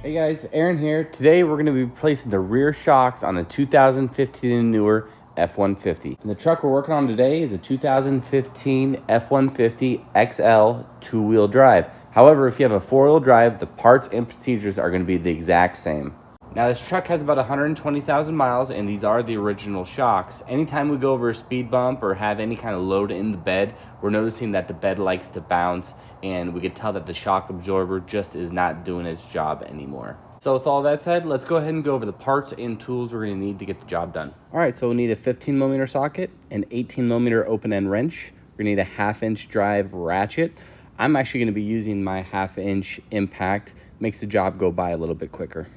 Hey guys, Aaron here. Today we're going to be replacing the rear shocks on a 2015 and newer F-150. And the truck we're working on today is a 2015 F-150 XL two-wheel drive. However, if you have a four-wheel drive, the parts and procedures are going to be the exact same. Now this truck has about 120,000 miles and these are the original shocks. Anytime we go over a speed bump or have any kind of load in the bed, we're noticing that the bed likes to bounce and we can tell that the shock absorber just is not doing its job anymore. So with all that said, let's go ahead and go over the parts and tools we're going to need to get the job done. All right, so we'll need a 15mm socket, an 18mm open end wrench. We're going to need a 1/2-inch drive ratchet. I'm actually going to be using my 1/2-inch impact. Makes the job go by a little bit quicker.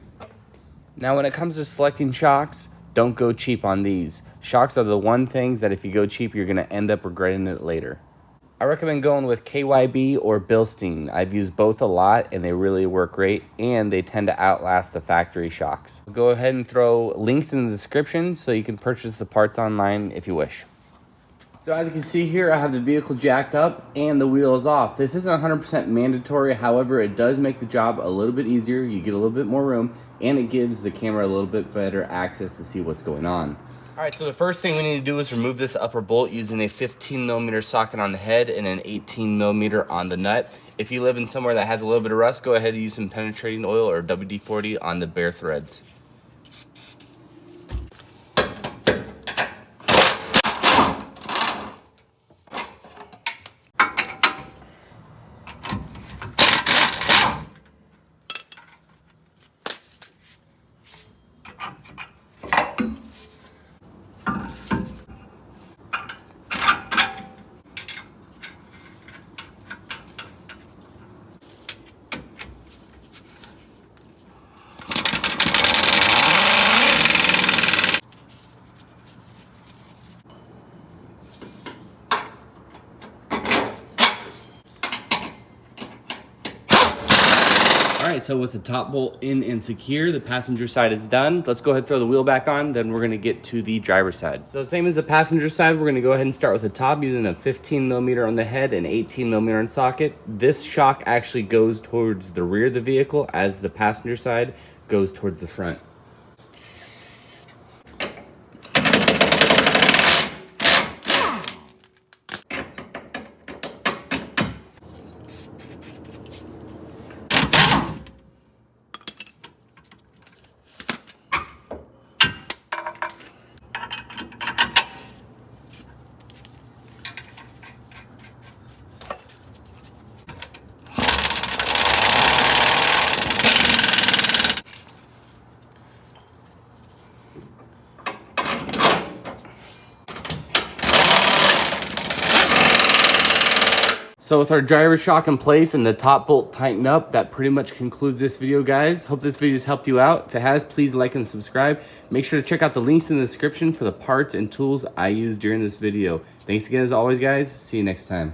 Now when it comes to selecting shocks, don't go cheap on these. Shocks are the one things that if you go cheap, you're going to end up regretting it later. I recommend going with KYB or Bilstein. I've used both a lot and they really work great and they tend to outlast the factory shocks. Go ahead and throw links in the description so you can purchase the parts online if you wish. So as you can see here, I have the vehicle jacked up and the wheel is off. This isn't 100% mandatory, however, it does make the job a little bit easier. You get a little bit more room and it gives the camera a little bit better access to see what's going on. All right, so the first thing we need to do is remove this upper bolt using a 15mm socket on the head and an 18mm on the nut. If you live in somewhere that has a little bit of rust, go ahead and use some penetrating oil or WD-40 on the bare threads. All right, so with the top bolt in and secure, the passenger side is done. Let's go ahead and throw the wheel back on, then we're gonna get to the driver's side. So same as the passenger side, we're gonna go ahead and start with the top using a 15mm on the head and 18mm on socket. This shock actually goes towards the rear of the vehicle as the passenger side goes towards the front. So with our driver shock in place and the top bolt tightened up, that pretty much concludes this video, guys. Hope this video has helped you out. If it has, please like and subscribe. Make sure to check out the links in the description for the parts and tools I used during this video. Thanks again as always, guys. See you next time.